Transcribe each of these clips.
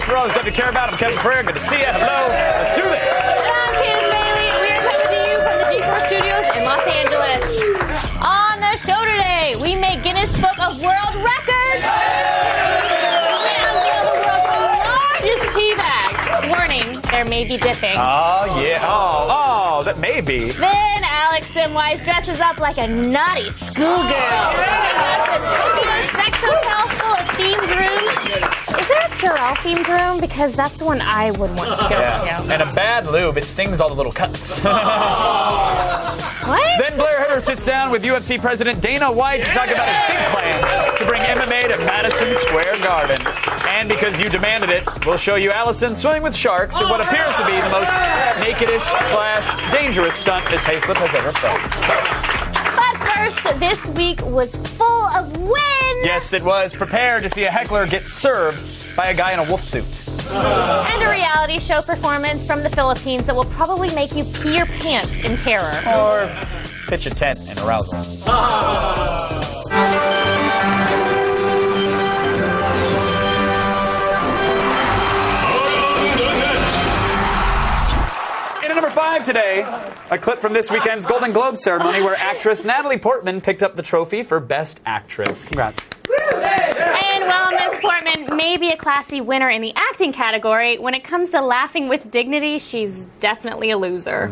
Thrones. If you care about it, I'm Kevin Prayer. Good to see you. Hello. Let's do this. I'm Candace Bailey. We are coming to you from the G4 Studios in Los Angeles. On the show today, we make Guinness Book of World Records. We unveil the world's largest tea bag. Warning, there may be dipping. Oh, yeah. Oh, that may be. Then Alex Simwise dresses up like a naughty schoolgirl. A Tokyo sex hotel full of themed rooms. Is there a Purell themed room? Because that's the one I would want to go to. And a bad lube, it stings all the little cuts. What? Then Blair Herter sits down with UFC President Dana White to talk about his big plans to bring MMA to Madison Square Garden. And because you demanded it, we'll show you Allison swimming with sharks in what appears to be the most nakedish / dangerous stunt Miss Hayslip has ever felt. But first, this week was full of wins. Yes, it was. Prepare to see a heckler get served by a guy in a wolf suit. And a reality show performance from the Philippines that will probably make you pee your pants in terror. Or pitch a tent in arousal. In number 5 today, a clip from this weekend's Golden Globe ceremony where actress Natalie Portman picked up the trophy for Best Actress. Congrats. And while Miss Portman may be a classy winner in the acting category, when it comes to laughing with dignity, she's definitely a loser.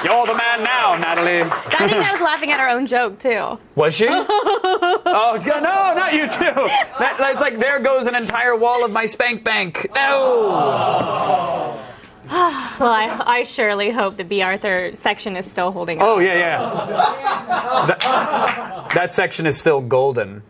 You're the man now, Natalie. I think I was laughing at her own joke, too. Was she? Oh, no, not you too. That's like, there goes an entire wall of my spank bank. No. Well, I surely hope the B. Arthur section is still holding up. Oh, yeah. That section is still golden.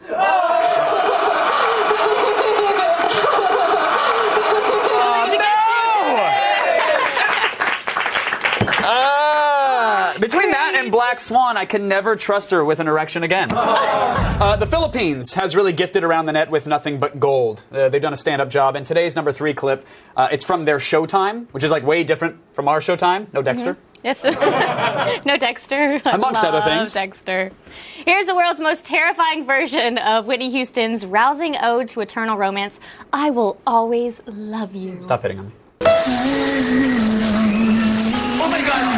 Between that and Black Swan, I can never trust her with an erection again. The Philippines has really gifted around the net with nothing but gold. They've done a stand-up job. And today's number 3 clip, it's from their Showtime, which is like way different from our Showtime. No Dexter. Yes. No Dexter. Amongst other Love things. Dexter. Here's the world's most terrifying version of Whitney Houston's rousing ode to eternal romance, I Will Always Love You. Stop hitting on me. Oh my God!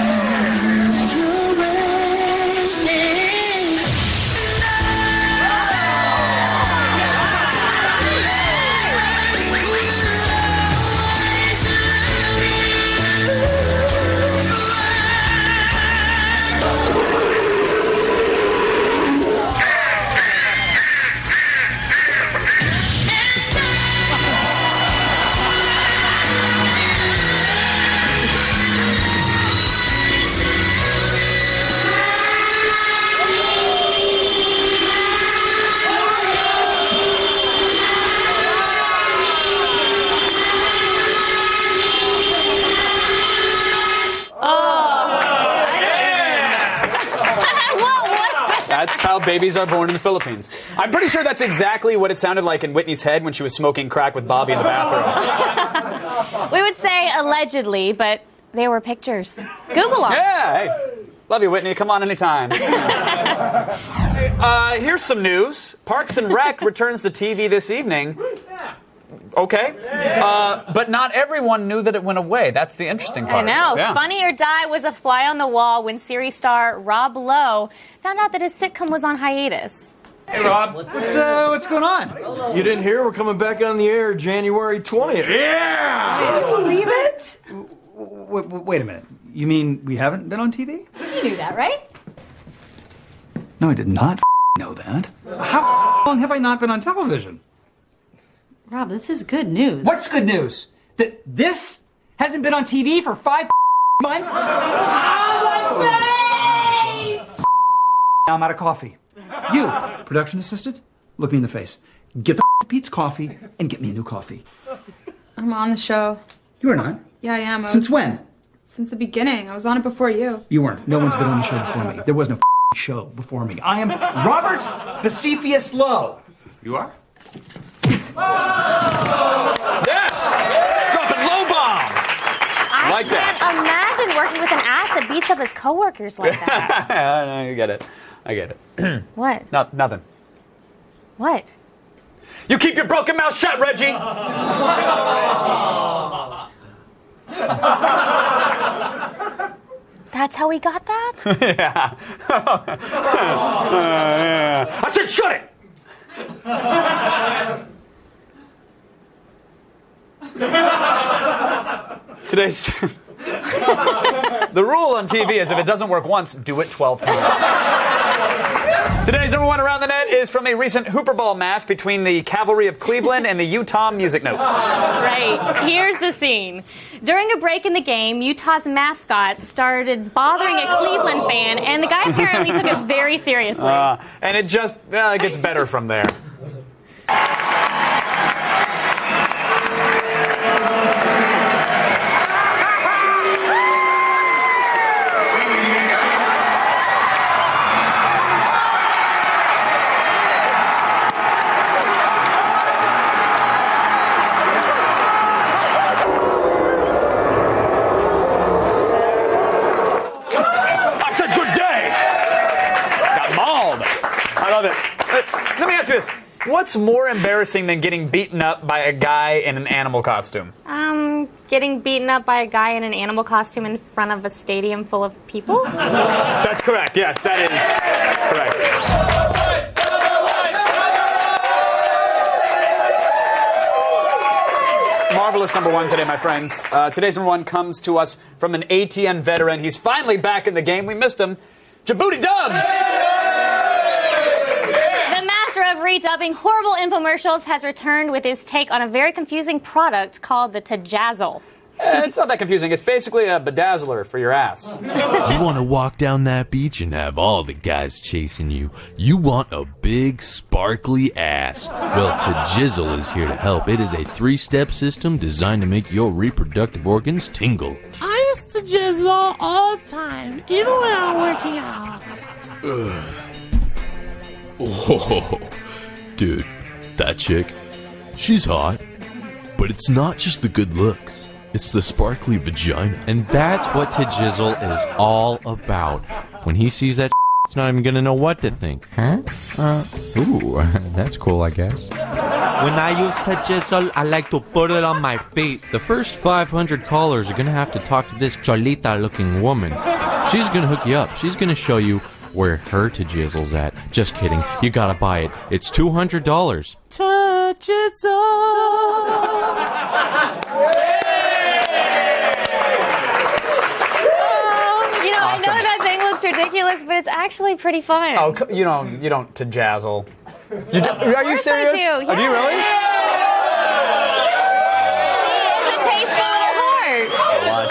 That's how babies are born in the Philippines. I'm pretty sure that's exactly what it sounded like in Whitney's head when she was smoking crack with Bobby in the bathroom. We would say allegedly, but they were pictures. Google them. Yeah, hey. Love you, Whitney. Come on anytime. Here's some news. Parks and Rec returns to TV this evening. Okay. But not everyone knew that it went away. That's the interesting part. I know. Yeah. Funny or Die was a fly on the wall when series star Rob Lowe found out that his sitcom was on hiatus. Hey, Rob. What's going on? You didn't hear? We're coming back on the air January 20th. Yeah! Can you believe it? Wait a minute. You mean we haven't been on TV? You knew that, right? No, I did not know that. How long have I not been on television? Rob, this is good news. What's good news? That this hasn't been on TV for 5 months? Now I'm out of coffee. You, production assistant, look me in the face. Get the Pete's coffee and get me a new coffee. I'm on the show. You are not. Yeah, I am. Since when? Since the beginning. I was on it before you. You weren't. No one's been on the show before me. There was no show before me. I am Robert Basifius Lowe. You are? Yes! Dropping low bombs! I Like that. can't imagine working with an ass that beats beats up his coworkers like that. I get it. I get it. What? Nothing. What? You keep your broken mouth shut, Reggie! That's how he got that? Yeah. I said shut it! Today's... The rule on TV is if it doesn't work once, do it 12 times. Today's number one around the net is from a recent Hooper Ball match between the Cavalry of Cleveland and the Utah Music Notes. Right. Here's the scene. During a break in the game, Utah's mascot started bothering a Cleveland fan, and the guy apparently took it very seriously. And it just gets better from there. Let me ask you this. What's more embarrassing than getting beaten up by a guy in an animal costume? Getting beaten up by a guy in an animal costume in front of a stadium full of people? That's correct. Yes, that is correct. Marvelous number one today, my friends. Today's number one comes to us from an ATN veteran. He's finally back in the game. We missed him. Djibouti Dubs! Of redubbing horrible infomercials has returned with his take on a very confusing product called the Tajazzle. It's not that confusing. It's basically a bedazzler for your ass. You want to walk down that beach and have all the guys chasing you. You want a big, sparkly ass. Well, Tajizzle is here to help. It is a 3-step system designed to make your reproductive organs tingle. I used to jizzle all the time, even when I'm working out. Oh, dude, that chick, she's hot. But it's not just the good looks. It's the sparkly vagina. And that's what Tajizzle is all about. When he sees that, he's not even gonna know what to think. Huh? Ooh, that's cool, I guess. When I use Tajizzle, I like to put it on my feet. The first 500 callers are gonna have to talk to this Cholita-looking woman. She's gonna hook you up. She's gonna show you where her Tajizzle's at. Just kidding. You gotta buy it. It's $200. Tajizzle. I know that thing looks ridiculous, but it's actually pretty fun. Oh, you don't Tajazzle. Are you serious? I do. Oh, do you really? See, it's a tasteful little horse. What?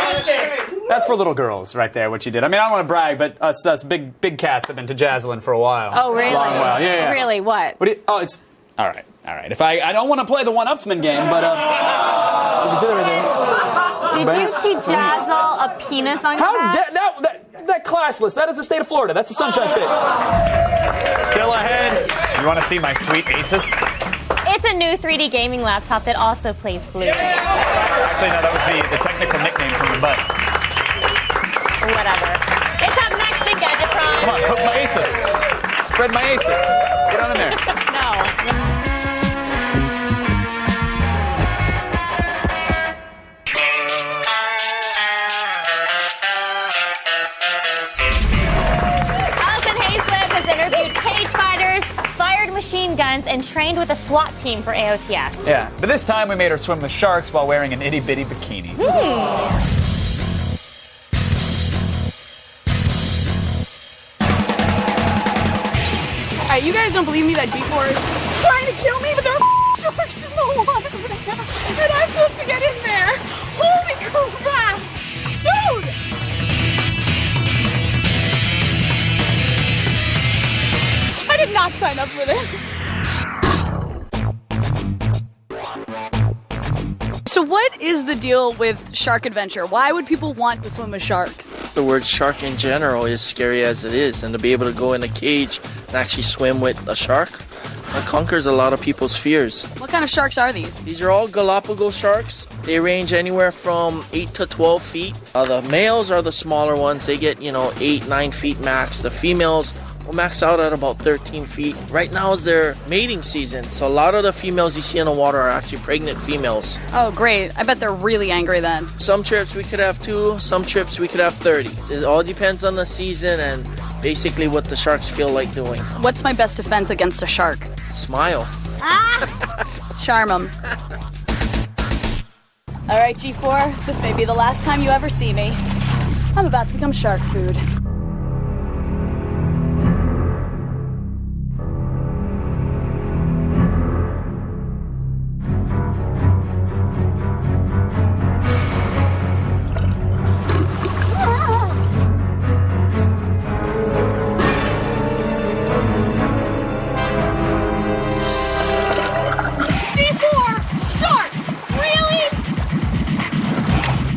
That's for little girls right there, what you did. I mean, I don't want to brag, but us big cats have been Tajazzling for a while. Oh, really? Long while. Yeah. Really? What? It's... All right. If I don't want to play the one-upsman game, but... Did you Tajazzle a penis on your back? That classless. That is the state of Florida. That's the Sunshine State. Still ahead. You want to see my sweet Asus? It's a new 3D gaming laptop that also plays Blu-ray. Actually, no, that was the technical nickname from the butt. Whatever. It's up next to Gadgetron. Come on, hook my Asus. Spread my Asus. Get on in there. No. Machine guns and trained with a SWAT team for AOTS. Yeah, but this time we made her swim with sharks while wearing an itty-bitty bikini. Alright, you guys don't believe me that G4 is trying to kill me, but there are sharks in the water right now, and I'm supposed to get in there. Holy crap! Dude! I did not sign up for this. So what is the deal with Shark Adventure? Why would people want to swim with sharks? The word shark in general is scary as it is, and to be able to go in a cage and actually swim with a shark, It conquers a lot of people's fears. What kind of sharks are these? These are all Galapagos sharks. They range anywhere from 8 to 12 feet. The males are the smaller ones. They get, 8, 9 feet max. The females will max out at about 13 feet. Right now is their mating season, so a lot of the females you see in the water are actually pregnant females. Oh, great. I bet they're really angry then. Some trips we could have 2, some trips we could have 30. It all depends on the season and basically what the sharks feel like doing. What's my best defense against a shark? Smile. Charm them. All right, G4, this may be the last time you ever see me. I'm about to become shark food.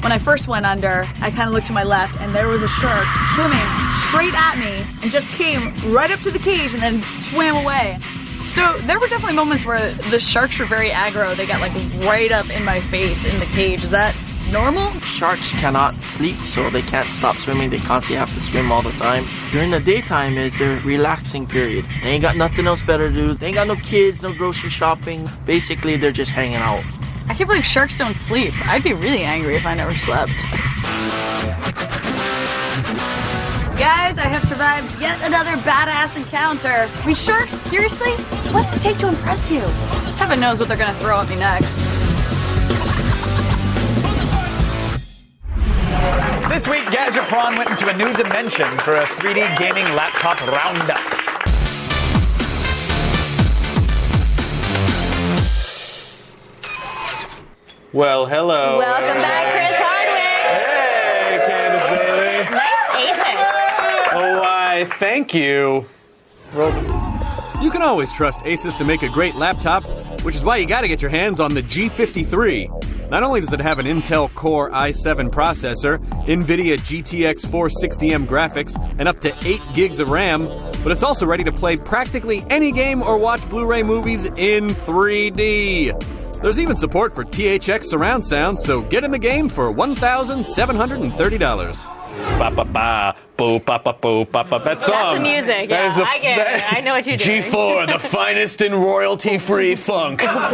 When I first went under, I kind of looked to my left, and there was a shark swimming straight at me and just came right up to the cage and then swam away. So there were definitely moments where the sharks were very aggro. They got like right up in my face in the cage. Is that normal? Sharks cannot sleep, so they can't stop swimming. They constantly have to swim all the time. During the daytime is their relaxing period. They ain't got nothing else better to do. They ain't got no kids, no grocery shopping. Basically, they're just hanging out. I can't believe sharks don't sleep. I'd be really angry if I never slept. Guys, I have survived yet another badass encounter. I mean, sharks, seriously? What's it take to impress you? Heaven knows what they're gonna throw at me next. This week, Gadgetron went into a new dimension for a 3D gaming laptop roundup. Well, hello. Welcome back, Chris Hardwick. Hey, Candace Bailey. Nice Asus. Oh, why, thank you. You can always trust Asus to make a great laptop, which is why you gotta get your hands on the G53. Not only does it have an Intel Core i7 processor, NVIDIA GTX 460M graphics, and up to 8 gigs of RAM, but it's also ready to play practically any game or watch Blu-ray movies in 3D. There's even support for THX surround sound, so get in the game for $1,730. Ba-ba-ba, boo-ba-ba-boo, ba-ba. That song. That's the music, That yeah. is the I get it. I know what you're doing. G4, the finest in royalty-free funk. Now,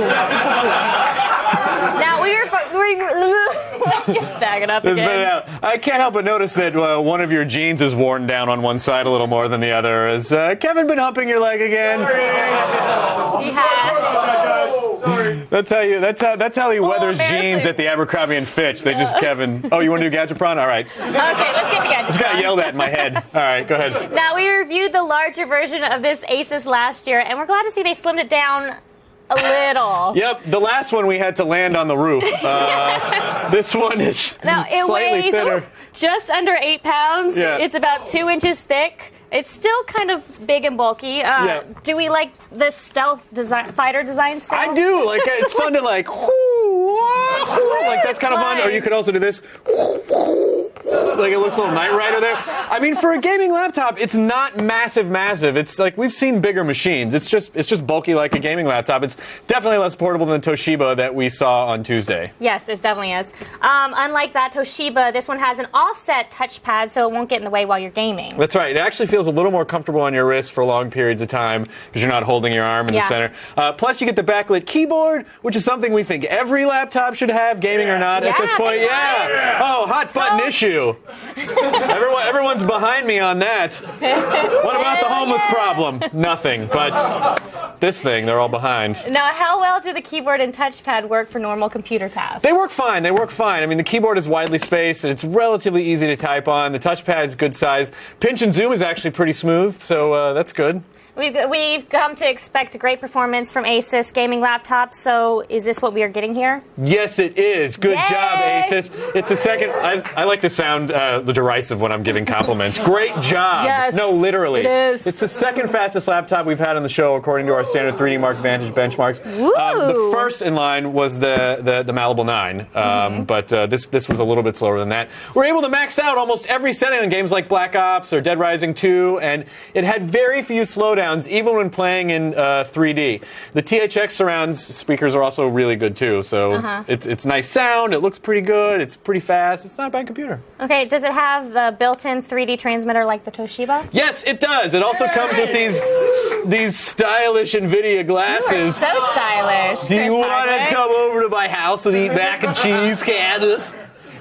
let's just back it up Let's again. spit it out. I can't help but notice that one of your jeans is worn down on one side a little more than the other. Has Kevin been humping your leg again? He has. That's how he weathers jeans at the Abercrombie and Fitch. They just Kevin. Oh, you want to do Gadgetron? All right. Okay, let's get to Gadgetron. Just got yelled at in my head. All right, go ahead. Now, we reviewed the larger version of this Asus last year, and we're glad to see they slimmed it down a little. Yep, the last one we had to land on the roof. This one is Now, it slightly weighs thinner. just under 8 pounds. Yeah. It's about 2 inches thick. It's still kind of big and bulky. Yeah. Do we like the stealth design, fighter design style? I do. Like, it's fun to like that's kind of fun. Or you could also do this. Like a little Knight Rider there. I mean, for a gaming laptop, it's not massive. It's like we've seen bigger machines. It's just bulky like a gaming laptop. It's definitely less portable than the Toshiba that we saw on Tuesday. Yes, it definitely is. Unlike that Toshiba, this one has an offset touchpad, so it won't get in the way while you're gaming. That's right. It actually feels a little more comfortable on your wrist for long periods of time because you're not holding your arm in the center. Plus, you get the backlit keyboard, which is something we think every laptop should have, gaming or not, at this point. Yeah. Oh, hot button issue. Everyone's behind me on that. What about the homeless problem? Nothing. But this thing, they're all behind. Now, how well do the keyboard and touchpad work for normal computer tasks? They work fine. I mean, the keyboard is widely spaced, and it's relatively easy to type on. The touchpad's good size. Pinch and zoom is actually pretty smooth, so that's good. We've come to expect great performance from Asus gaming laptops, so is this what we are getting here? Yes, it is. Good Yay! job, Asus. It's the second. I like to sound derisive when I'm giving compliments. Great job. Yes, no, literally. it is. It's the second fastest laptop we've had on the show, according to our standard 3D Mark Vantage benchmarks. Woo! The first in line was the Malibu 9, but this was a little bit slower than that. We're able to max out almost every setting on games like Black Ops or Dead Rising 2, and it had very few slowdowns sounds even when playing in 3D. The THX Surround speakers are also really good too. So it's nice sound. It looks pretty good. It's pretty fast. It's not a bad computer. Okay, does it have the built-in 3D transmitter like the Toshiba? Yes, it does. It also comes with these stylish NVIDIA glasses. You are so stylish. Do you Chris want to Hardwick. come over to my house and eat mac and cheese, Candace?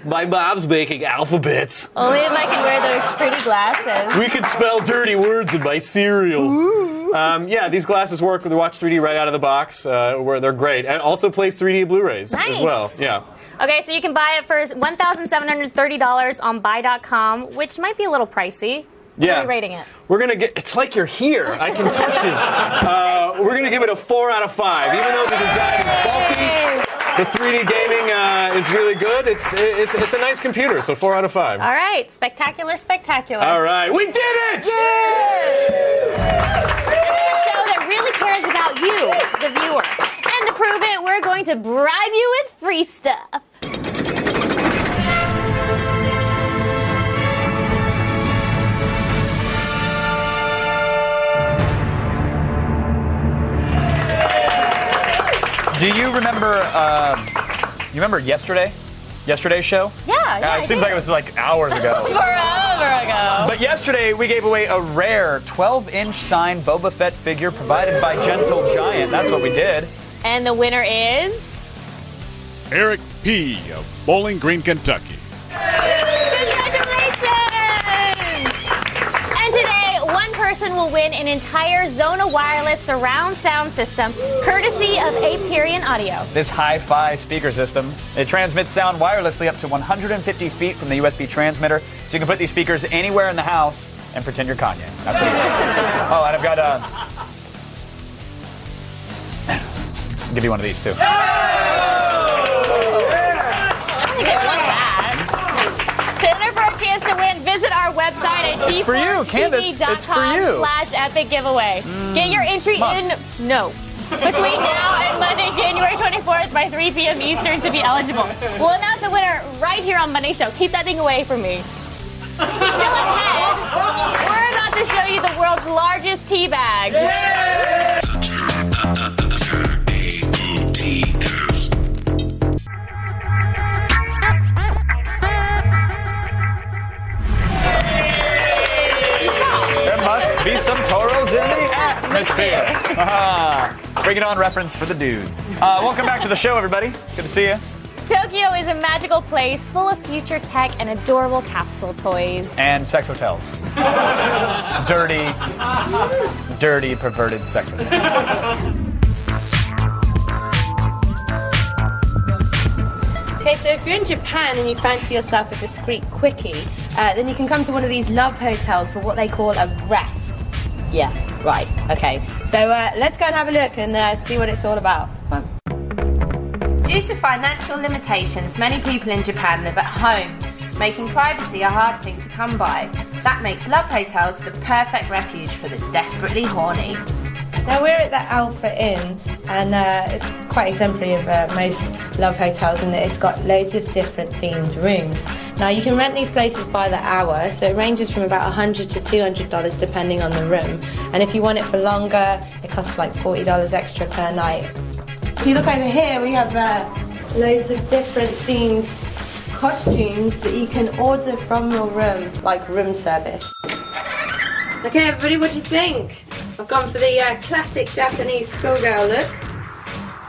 My mom's making alphabets. Only if I can wear those pretty glasses. We can spell dirty words in my cereal. Yeah, these glasses work with Watch 3D right out of the box. Where they're great, and also plays 3D Blu-rays as well. Yeah. Okay, so you can buy it for $1,730 on buy.com, which might be a little pricey. What are we rating it? We're gonna get. It's like you're here. I can touch you. We're gonna give it a 4 out of 5, even though the design is bulky. The 3D gaming is really good. It's a nice computer, so 4 out of 5. All right, spectacular, spectacular. All right, we did it! This is a show that really cares about you, the viewer. And to prove it, we're going to bribe you with free stuff. Do you remember? You remember yesterday? Yesterday's show? Yeah. It seems like it was like hours ago. Forever ago. But yesterday we gave away a rare 12-inch signed Boba Fett figure provided by Gentle Giant. That's what we did. And the winner is Eric P. of Bowling Green, Kentucky. Congratulations! And today, one person will win an entire Zona Wireless surround sound system, courtesy of Aperion Audio. This hi-fi speaker system, it transmits sound wirelessly up to 150 feet from the USB transmitter, so you can put these speakers anywhere in the house and pretend you're Kanye. That's what it is. Oh, and I've got I'll give you one of these too. To win, visit our website at It's for you, Candace. It's for you. /epic giveaway. Get your entry in between now and Monday, January 24th by 3 p.m. Eastern to be eligible. We'll announce a winner right here on Monday's show. Keep that thing away from me. Still ahead, we're about to show you the world's largest tea bag. There must be some toros in the atmosphere. Bring it on reference for the dudes. Welcome back to the show, everybody. Good to see you. Tokyo is a magical place full of future tech and adorable capsule toys. And sex hotels. dirty, perverted sex hotels. Okay, so if you're in Japan and you fancy yourself a discreet quickie, then you can come to one of these love hotels for what they call a rest. Yeah, right, okay. So let's go and have a look and see what it's all about. Come on. Due to financial limitations, many people in Japan live at home, making privacy a hard thing to come by. That makes love hotels the perfect refuge for the desperately horny. Now we're at the Alpha Inn, and it's quite exemplary of most love hotels in that it's got loads of different themed rooms. Now you can rent these places by the hour, so it ranges from about $100 to $200 depending on the room. And if you want it for longer, it costs like $40 extra per night. If you look over here, we have loads of different themed costumes that you can order from your room, like room service. Okay, everybody, what do you think? I've gone for the classic Japanese schoolgirl look.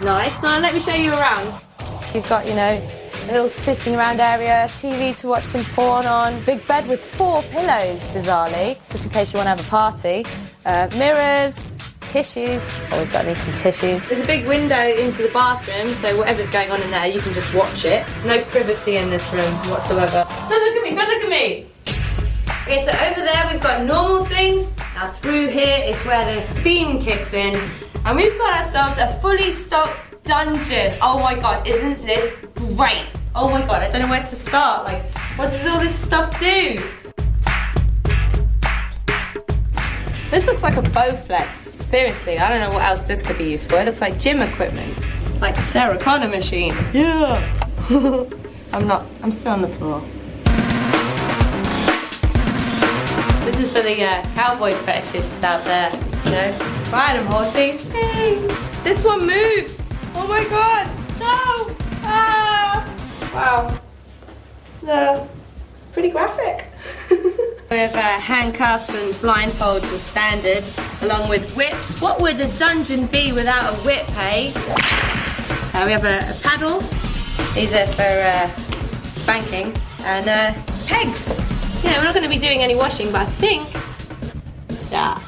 Nice. Now let me show you around. You've got, a little sitting around area, TV to watch some porn on, big bed with 4 pillows, bizarrely, just in case you want to have a party, mirrors, tissues, always got to need some tissues. There's a big window into the bathroom, so whatever's going on in there, you can just watch it. No privacy in this room whatsoever. Don't look at me, don't look at me! Okay, so over there we've got normal things. Now through here is where the theme kicks in. And we've got ourselves a fully stocked dungeon. Oh my god, isn't this great? Oh my god, I don't know where to start. Like, what does all this stuff do? This looks like a Bowflex. Seriously, I don't know what else this could be used for. It looks like gym equipment. Like a Sarah Connor machine. Yeah. I'm still on the floor. This is for the cowboy fetishists out there. No. Ride him, horsey. Hey, this one moves. Oh my god. No. Ah. Wow. Pretty graphic. We have handcuffs and blindfolds as standard, along with whips. What would a dungeon be without a whip, hey? We have a paddle. These are for spanking. And pegs. Yeah, we're not going to be doing any washing, but I think... Yeah.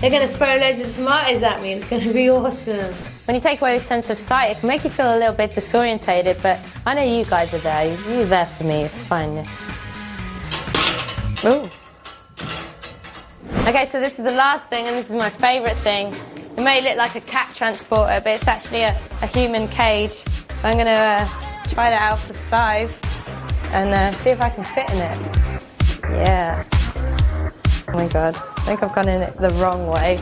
They're going to throw loads of tomatoes at me. It's going to be awesome. When you take away the sense of sight, it can make you feel a little bit disorientated, but I know you guys are there. You're there for me. It's fine. Ooh. Okay, so this is the last thing, and this is my favourite thing. It may look like a cat transporter, but it's actually a human cage. So I'm going to try that out for size and see if I can fit in it. Yeah. Oh my god, I think I've gone in it the wrong way.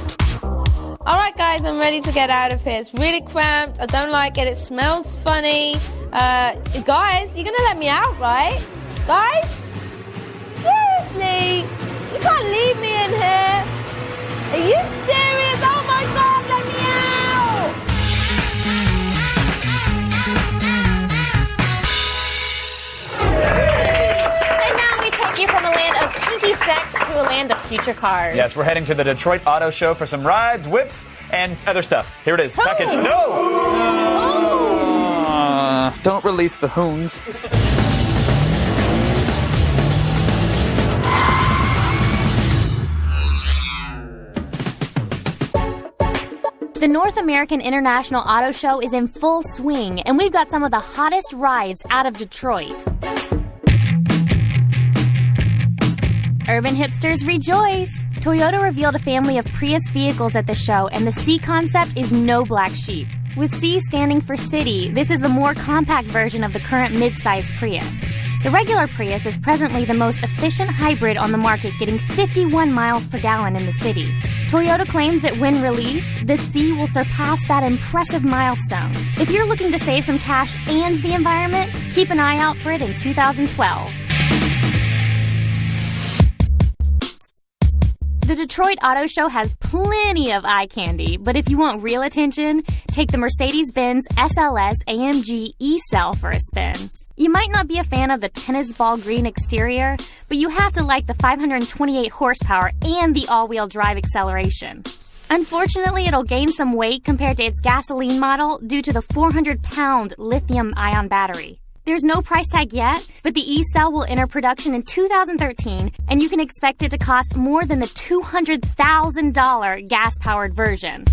Alright guys, I'm ready to get out of here. It's really cramped, I don't like it, it smells funny. Guys, you're gonna let me out, right? Guys? Seriously? You can't leave me in here. Are you serious? Oh my god, let me out! And now we take you from a land of kinky sex to a land of future cars. Yes, we're heading to the Detroit Auto Show for some rides, whips, and other stuff. Here it is. Package. No! Don't release the hoons. The North American International Auto Show is in full swing, and we've got some of the hottest rides out of Detroit. Urban hipsters rejoice! Toyota revealed a family of Prius vehicles at the show, and the C concept is no black sheep. With C standing for city, this is the more compact version of the current mid-size Prius. The regular Prius is presently the most efficient hybrid on the market, getting 51 miles per gallon in the city. Toyota claims that when released, the C will surpass that impressive milestone. If you're looking to save some cash and the environment, keep an eye out for it in 2012. The Detroit Auto Show has plenty of eye candy, but if you want real attention, take the Mercedes-Benz SLS AMG E-Cell for a spin. You might not be a fan of the tennis ball green exterior, but you have to like the 528 horsepower and the all-wheel drive acceleration. Unfortunately, it'll gain some weight compared to its gasoline model due to the 400-pound lithium-ion battery. There's no price tag yet, but the E-Cell will enter production in 2013, and you can expect it to cost more than the $200,000 gas-powered version.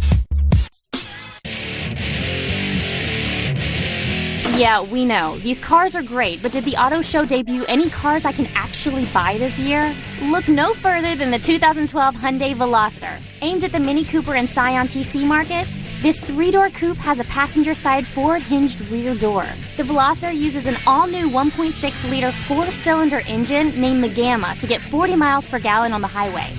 Yeah, we know. These cars are great, but did the auto show debut any cars I can actually buy this year? Look no further than the 2012 Hyundai Veloster. Aimed at the Mini Cooper and Scion TC markets, this three-door coupe has a passenger-side forward-hinged rear door. The Veloster uses an all-new 1.6-liter four-cylinder engine named the Gamma to get 40 miles per gallon on the highway.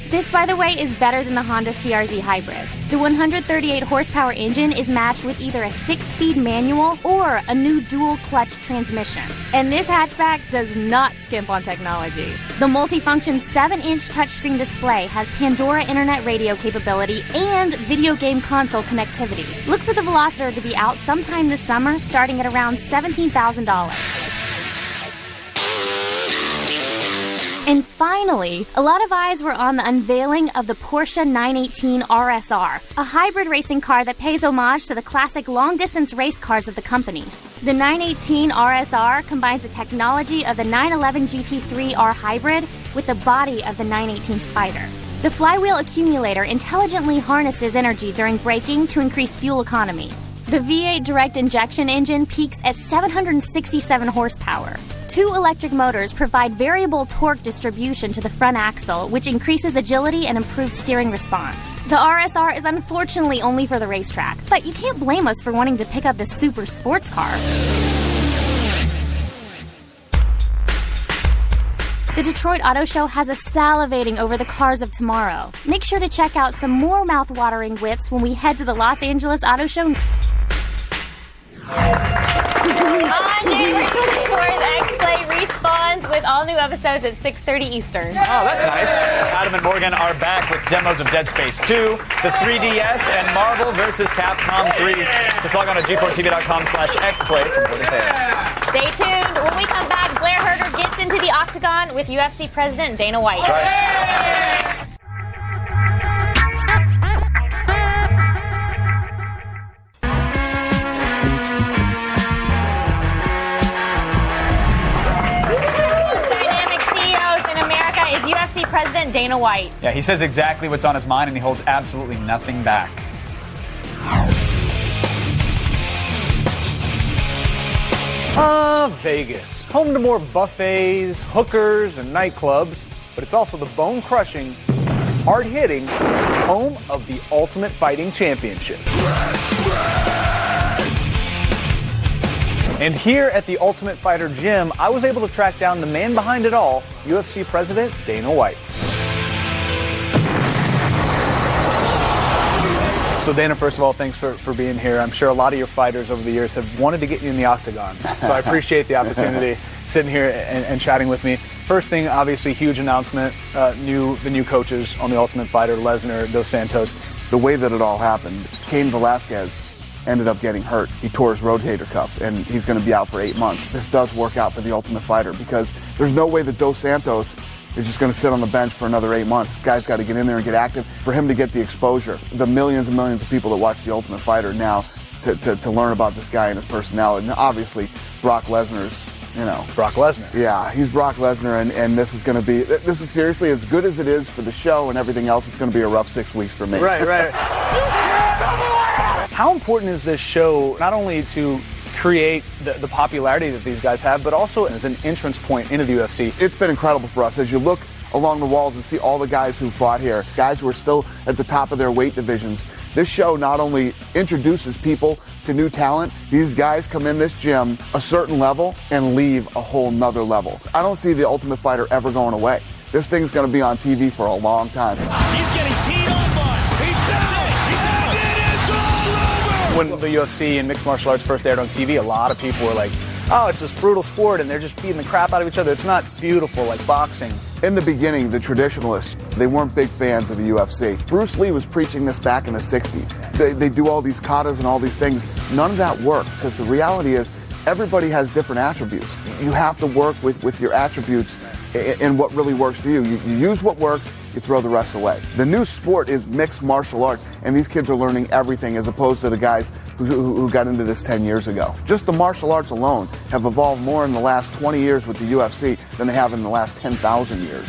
This, by the way, is better than the Honda CR-Z Hybrid. The 138 horsepower engine is matched with either a 6-speed manual or a new dual-clutch transmission. And this hatchback does not skimp on technology. The multifunction 7-inch touchscreen display has Pandora internet radio capability and video game console connectivity. Look for the Veloster to be out sometime this summer, starting at around $17,000. And finally, a lot of eyes were on the unveiling of the Porsche 918 RSR, a hybrid racing car that pays homage to the classic long-distance race cars of the company. The 918 RSR combines the technology of the 911 GT3 R Hybrid with the body of the 918 Spider. The flywheel accumulator intelligently harnesses energy during braking to increase fuel economy. The V8 direct injection engine peaks at 767 horsepower. 2 electric motors provide variable torque distribution to the front axle, which increases agility and improves steering response. The RSR is unfortunately only for the racetrack, but you can't blame us for wanting to pick up this super sports car. The Detroit Auto Show has us salivating over the cars of tomorrow. Make sure to check out some more mouth-watering whips when we head to the Los Angeles Auto Show. On January 24th, X-Play respawns with all new episodes at 6:30 Eastern. Oh, that's nice. Adam and Morgan are back with demos of Dead Space 2, the 3DS, and Marvel vs. Capcom 3. Just log on to g4tv.com/xplay for more details. Stay tuned. When we come back, Blair Herter gets into the octagon with UFC President Dana White. UFC President Dana White. Yeah, he says exactly what's on his mind, and he holds absolutely nothing back. Vegas. Home to more buffets, hookers, and nightclubs, but it's also the bone-crushing, hard-hitting home of the Ultimate Fighting Championship. And here at the Ultimate Fighter Gym, I was able to track down the man behind it all, UFC President Dana White. So Dana, first of all, thanks for being here. I'm sure a lot of your fighters over the years have wanted to get you in the octagon. So I appreciate the opportunity sitting here and chatting with me. First thing, obviously, huge announcement, the new coaches on the Ultimate Fighter, Lesnar, Dos Santos. The way that it all happened, Cain Velasquez ended up getting hurt. He tore his rotator cuff, and he's going to be out for 8 months. This does work out for the Ultimate Fighter because there's no way that Dos Santos is just going to sit on the bench for another 8 months. This guy's got to get in there and get active for him to get the exposure. The millions and millions of people that watch the Ultimate Fighter now to learn about this guy and his personality. And obviously, Brock Lesnar's, Brock Lesnar. Yeah, he's Brock Lesnar, and this is seriously, as good as it is for the show and everything else, it's going to be a rough 6 weeks for me. Right. How important is this show, not only to create the popularity that these guys have, but also as an entrance point into the UFC? It's been incredible for us. As you look along the walls and see all the guys who fought here, guys who are still at the top of their weight divisions, this show not only introduces people to new talent, these guys come in this gym a certain level and leave a whole nother level. I don't see the Ultimate Fighter ever going away. This thing's going to be on TV for a long time. He's getting teed on fire. When the UFC and mixed martial arts first aired on TV, a lot of people were like, oh, it's this brutal sport and they're just beating the crap out of each other. It's not beautiful like boxing. In the beginning, the traditionalists, they weren't big fans of the UFC. Bruce Lee was preaching this back in the 60s. They do all these katas and all these things. None of that worked because the reality is everybody has different attributes. You have to work with your attributes and what really works for you. You use what works, you throw the rest away. The new sport is mixed martial arts, and these kids are learning everything as opposed to the guys who got into this 10 years ago. Just the martial arts alone have evolved more in the last 20 years with the UFC than they have in the last 10,000 years.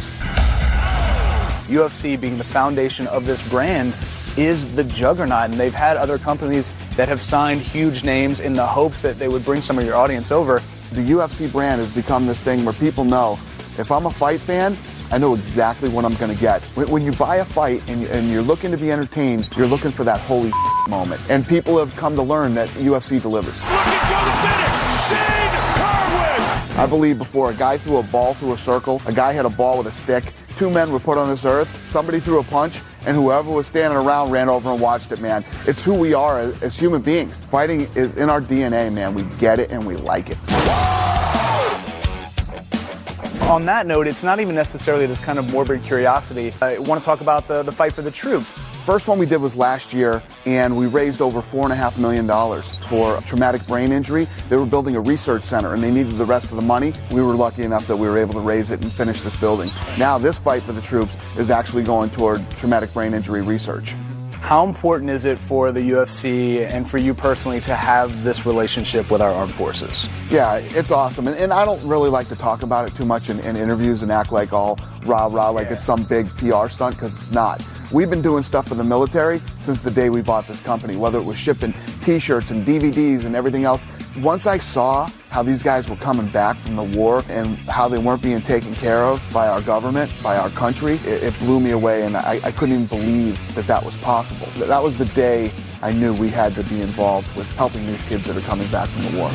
UFC being the foundation of this brand is the juggernaut, and they've had other companies that have signed huge names in the hopes that they would bring some of your audience over. The UFC brand has become this thing where people know, if I'm a fight fan, I know exactly what I'm going to get. When you buy a fight and you're looking to be entertained, you're looking for that holy moment. And people have come to learn that UFC delivers. Looking for the finish, Shane Carwin! I believe before a guy threw a ball through a circle, a guy had a ball with a stick, 2 men were put on this earth, somebody threw a punch, and whoever was standing around ran over and watched it, man. It's who we are as human beings. Fighting is in our DNA, man. We get it and we like it. On that note, it's not even necessarily this kind of morbid curiosity. I want to talk about the fight for the troops. First one we did was last year, and we raised over $4.5 million for traumatic brain injury. They were building a research center, and they needed the rest of the money. We were lucky enough that we were able to raise it and finish this building. Now this fight for the troops is actually going toward traumatic brain injury research. How important is it for the UFC and for you personally to have this relationship with our armed forces? Yeah, it's awesome. And I don't really like to talk about it too much in interviews and act like all rah-rah, like it's some big PR stunt, because it's not. We've been doing stuff for the military since the day we bought this company, whether it was shipping T-shirts and DVDs and everything else. Once I saw how these guys were coming back from the war and how they weren't being taken care of by our government, by our country, it blew me away, and I couldn't even believe that that was possible. That was the day I knew we had to be involved with helping these kids that are coming back from the war.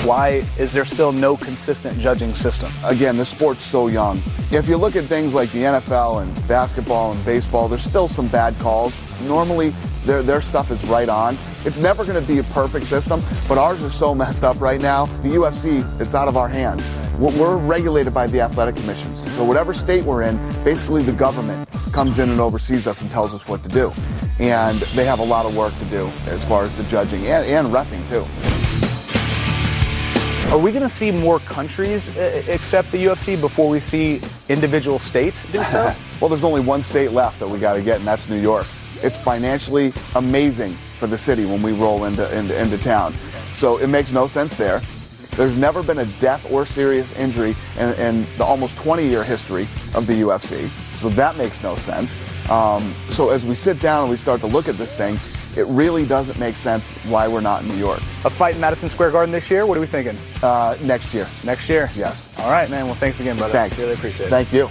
Why is there still no consistent judging system? Again, the sport's so young. If you look at things like the NFL and basketball and baseball, there's still some bad calls. Normally, their stuff is right on. It's never going to be a perfect system, but ours are so messed up right now. The UFC, it's out of our hands. We're regulated by the athletic commissions. So whatever state we're in, basically the government comes in and oversees us and tells us what to do. And they have a lot of work to do as far as the judging and reffing too. Are we going to see more countries accept the UFC before we see individual states do so? Well, there's only one state left that we got to get, and that's New York. It's financially amazing for the city when we roll into town. So it makes no sense there. There's never been a death or serious injury in the almost 20-year history of the UFC. So that makes no sense. So as we sit down and we start to look at this thing, it really doesn't make sense why we're not in New York. A fight in Madison Square Garden this year? What are we thinking? Next year. Next year? Yes. All right, man. Well, thanks again, brother. Thanks. Really appreciate it. Thank you.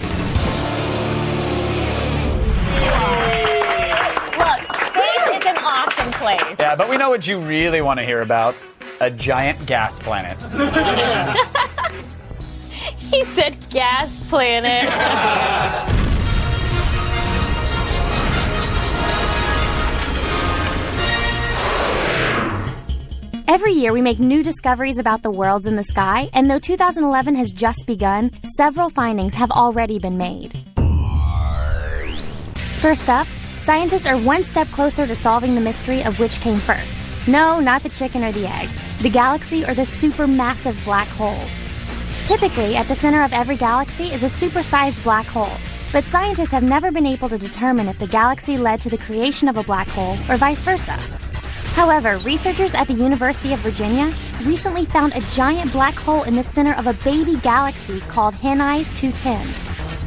Look, space is an awesome place. Yeah, but we know what you really want to hear about. A giant gas planet. He said gas planet. Every year we make new discoveries about the worlds in the sky, and though 2011 has just begun, several findings have already been made. First up, scientists are one step closer to solving the mystery of which came first. No, not the chicken or the egg. The galaxy or the supermassive black hole. Typically, at the center of every galaxy is a supersized black hole, but scientists have never been able to determine if the galaxy led to the creation of a black hole or vice versa. However, researchers at the University of Virginia recently found a giant black hole in the center of a baby galaxy called Henize 210.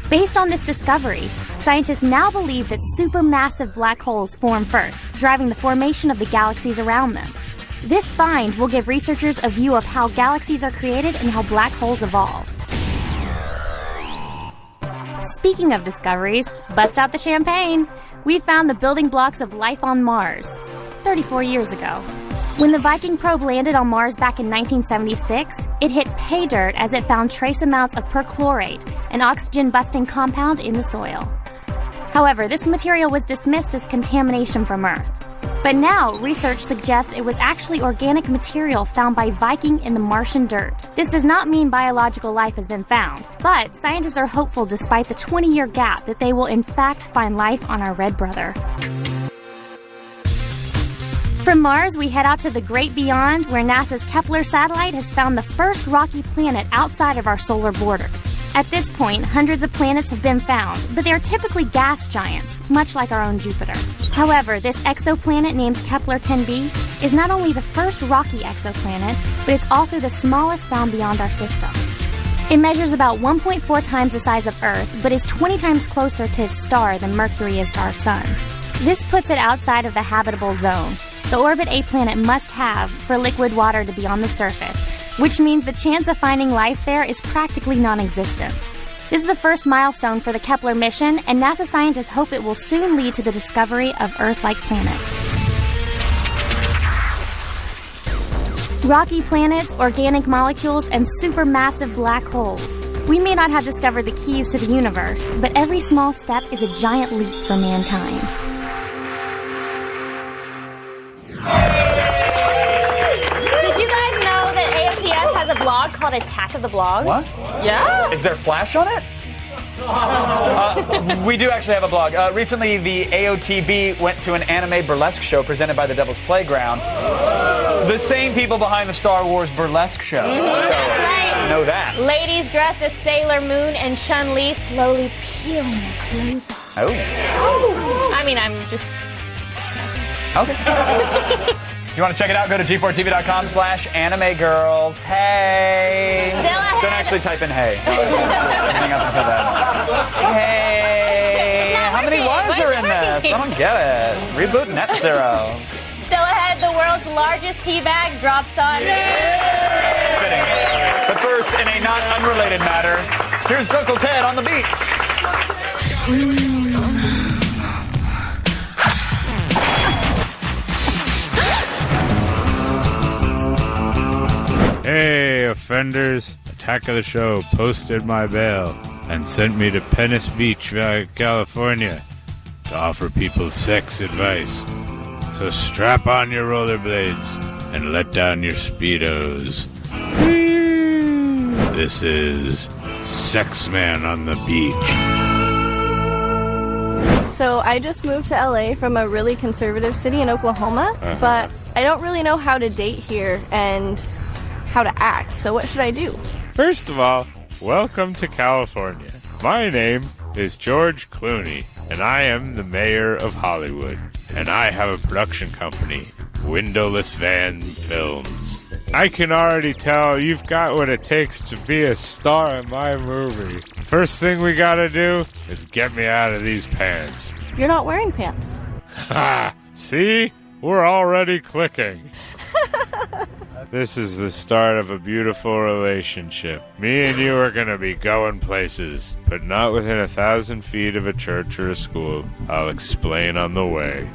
Based on this discovery, scientists now believe that supermassive black holes form first, driving the formation of the galaxies around them. This find will give researchers a view of how galaxies are created and how black holes evolve. Speaking of discoveries, bust out the champagne. We found the building blocks of life on Mars 34 years ago. When the Viking probe landed on Mars back in 1976, it hit pay dirt as it found trace amounts of perchlorate, an oxygen-busting compound in the soil. However, this material was dismissed as contamination from Earth. But now, research suggests it was actually organic material found by Viking in the Martian dirt. This does not mean biological life has been found, but scientists are hopeful despite the 20-year gap that they will in fact find life on our red brother. From Mars, we head out to the great beyond, where NASA's Kepler satellite has found the first rocky planet outside of our solar borders. At this point, hundreds of planets have been found, but they are typically gas giants, much like our own Jupiter. However, this exoplanet named Kepler 10b is not only the first rocky exoplanet, but it's also the smallest found beyond our system. It measures about 1.4 times the size of Earth, but is 20 times closer to its star than Mercury is to our Sun. This puts it outside of the habitable zone, the orbit a planet must have for liquid water to be on the surface, which means the chance of finding life there is practically non-existent. This is the first milestone for the Kepler mission, and NASA scientists hope it will soon lead to the discovery of Earth-like planets. Rocky planets, organic molecules, and supermassive black holes. We may not have discovered the keys to the universe, but every small step is a giant leap for mankind. Did you guys know that AOTS has a blog called Attack of the Blog? What? Yeah. Is there Flash on it? We do actually have a blog. Recently, the AOTB went to an anime burlesque show presented by the Devil's Playground. The same people behind the Star Wars burlesque show. That's right. Know that. Ladies dressed as Sailor Moon and Chun-Li slowly peeling their clothes off. Oh. I mean, I'm just... Okay. If you want to check it out, go to g4tv.com/animegirls. Hey. Still ahead. Don't actually type in hey. Everything up until that. Hey. How many Y's are in this? I don't get it. Reboot NetZero. Still ahead, the world's largest tea bag drops on... Spinning. But first, in a not unrelated matter, here's Uncle Ted on the beach. Hey, offenders. Attack of the Show posted my bail and sent me to Venice Beach, California to offer people sex advice. So strap on your rollerblades and let down your Speedos. This is Sex Man on the Beach. So I just moved to LA from a really conservative city in Oklahoma, but I don't really know how to date here and how to act. So what should I do? First of all, welcome to California. My name is George Clooney, and I am the mayor of Hollywood. And I have a production company, Windowless Van Films. I can already tell you've got what it takes to be a star in my movie. First thing we gotta do is get me out of these pants. You're not wearing pants. Ha! See? We're already clicking. This is the start of a beautiful relationship. Me and you are gonna be going places, but not within 1,000 feet of a church or a school. I'll explain on the way.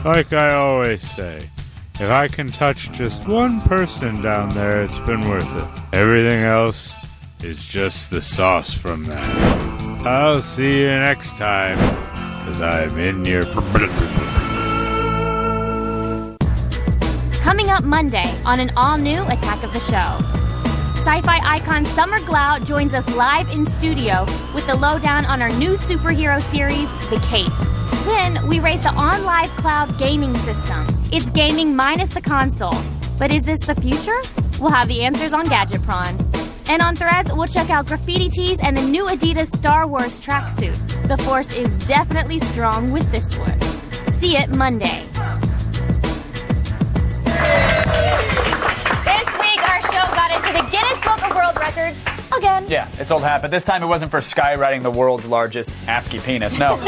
Like I always say, if I can touch just one person down there, it's been worth it. Everything else is just the sauce from that. I'll see you next time, 'cause I'm in your... Coming up Monday on an all-new Attack of the Show. Sci-fi icon Summer Glau joins us live in studio with the lowdown on our new superhero series, The Cape. Then we rate the OnLive Cloud gaming system. It's gaming minus the console. But is this the future? We'll have the answers on Gadget Prawn. And on Threads, we'll check out graffiti tees and the new Adidas Star Wars tracksuit. The Force is definitely strong with this one. See it Monday. This week, our show got into the Guinness Book of World Records again. Yeah, it's old hat, but this time it wasn't for skywriting the world's largest ASCII penis. No,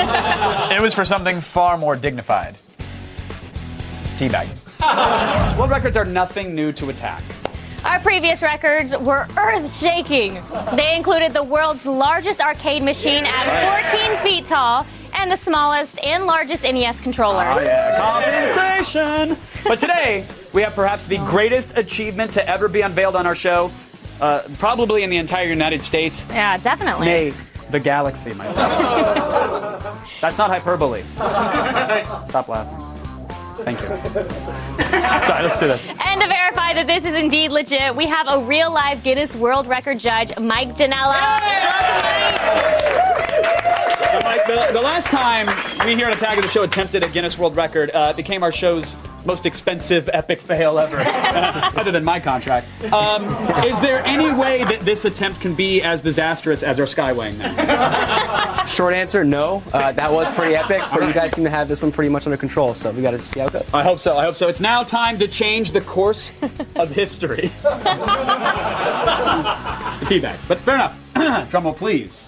it was for something far more dignified. Teabagging. World records are nothing new to Attack. Our previous records were earth-shaking. They included the world's largest arcade machine at 14 feet tall and the smallest and largest NES controllers. Oh, yeah, compensation. But today, we have perhaps the greatest achievement to ever be unveiled on our show, probably in the entire United States. Yeah, definitely. Nay, the galaxy, my friend. That's not hyperbole. Stop laughing. Thank you. Sorry, let's do this. And to verify that this is indeed legit, we have a real live Guinness World Record judge, Mike Janella. So, Mike, the last time we here at Attack of the Show attempted a Guinness World Record, it became our show's most expensive epic fail ever, other than my contract. Is there any way that this attempt can be as disastrous as our Skywaying now? Short answer, no. That was pretty epic, but you guys seem to have this one pretty much under control, so we got to see how it goes. I hope so. I hope so. It's now time to change the course of history. It's a teabag, but fair enough. Drum roll, please.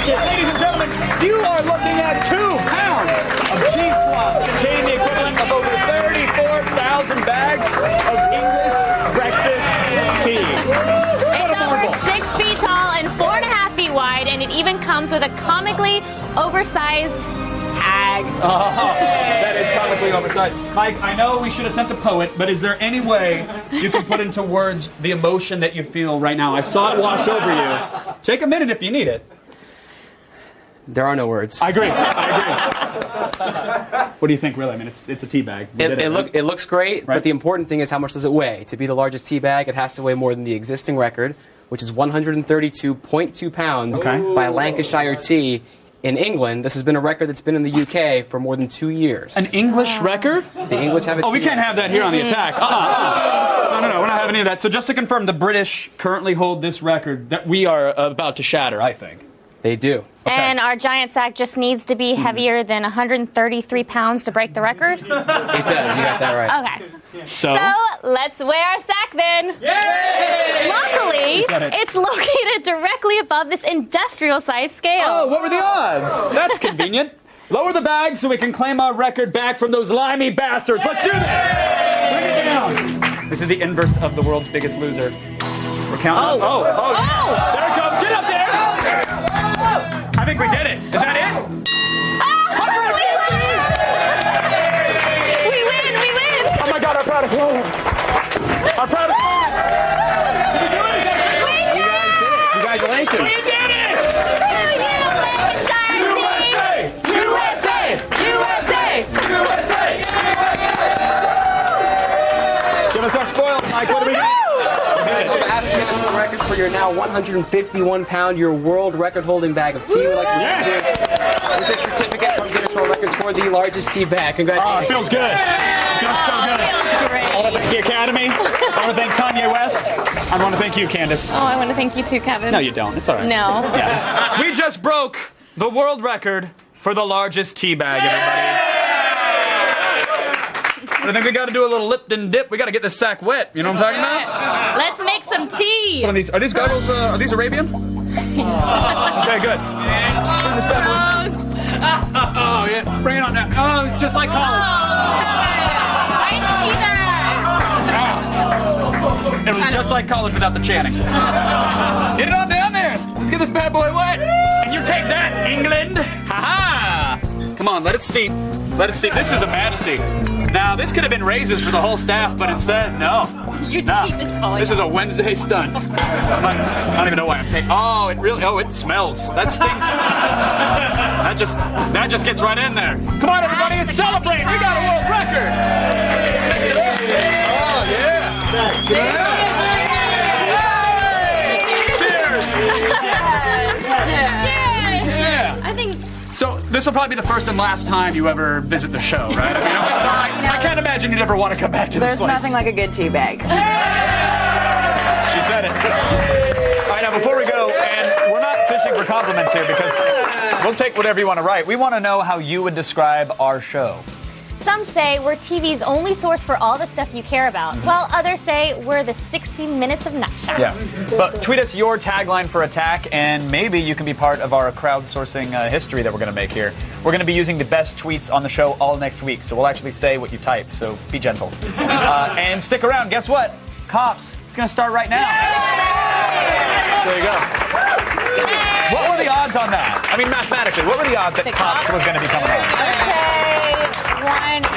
Ladies and gentlemen, you are looking at 2 pounds of cheesecloth containing the equivalent of over 34,000 bags of English breakfast tea. It's over 6 feet tall and 4.5 feet wide, and it even comes with a comically oversized tag. Oh, that is comically oversized. Mike, I know we should have sent a poet, but is there any way you can put into words the emotion that you feel right now? I saw it wash over you. Take a minute if you need it. There are no words. I agree. What do you think, really? I mean, it's a tea bag. It looks great, Right. but the important thing is how much does it weigh? To be the largest tea bag, it has to weigh more than the existing record, which is 132.2 pounds by Lancashire Tea in England. This has been a record that's been in the UK for more than 2 years. An English record? The English have a Oh, we tea can't bag. have that here on the Attack. No, we're not having any of that. So just to confirm, the British currently hold this record that we are about to shatter, I think. They do. And our giant sack just needs to be heavier than 133 pounds to break the record? It does. You got that right. Okay. So let's weigh our sack then. Yay! Luckily, it's located directly above this industrial-sized scale. Oh, what were the odds? That's convenient. Lower the bag so we can claim our record back from those limey bastards. Let's do this. Bring it down. This is the inverse of the world's biggest loser. We're counting. Oh! There it comes. Get up there. I think we did it. Is that it? We win! We win! Oh my God, our Our proudest moment. Did we do it? You guys did it. Congratulations. We did it! Give us our spoils, Mike. What do we got? Guys, on behalf of Guinness World Records for your now 151-pound, your world record-holding bag of tea, we'd like to present you with this certificate from Guinness World Records for the largest tea bag. Congratulations. Oh, it feels good. It feels so good. Feels great. I want to thank the Academy. I want to thank Kanye West. I want to thank you, Candace. Oh, I want to thank you too, Kevin. No, you don't. It's all right. No. Yeah. We just broke the world record for the largest tea bag, everybody. But I think we got to do a little Lipton dip. We got to get this sack wet. You know what I'm talking about? Let's make some tea. What are these? Are these goggles? Are these Arabian? Okay, good. Turn this bad boy. Oh yeah, bring it on now. Oh, it's just like college. Nice tea bag. It was just like college without the chanting. Get it on down there. Let's get this bad boy wet. And you take that, England. Ha ha. Come on, let it steep. Let it steep. This is a majesty. Now, this could have been raises for the whole staff, but instead, no. Your teeth is falling. This is a Wednesday stunt. I don't even know why I'm taking. Oh, it really. Oh, it smells. That stinks. That just gets right in there. Come on, everybody, let's celebrate. We got a world record. Let's mix it up. Oh yeah. Cheers. Cheers. Yeah. I think. So this will probably be the first and last time you ever visit the show, right? I can't imagine you'd ever want to come back to this There's place. nothing like a good tea bag. She said it. All right, now before we go, and we're not fishing for compliments here because we'll take whatever you want to write. We want to know how you would describe our show. Some say we're TV's only source for all the stuff you care about, while others say we're the 60 Minutes of Nutshot. Yeah, but tweet us your tagline for Attack, and maybe you can be part of our crowdsourcing history that we're going to make here. We're going to be using the best tweets on the show all next week, so we'll actually say what you type, so be gentle. And stick around. Guess what? Cops. It's going to start right now. There you go. What were the odds on that? I mean, mathematically, what were the odds that Cops was going to be coming on? I'd say 1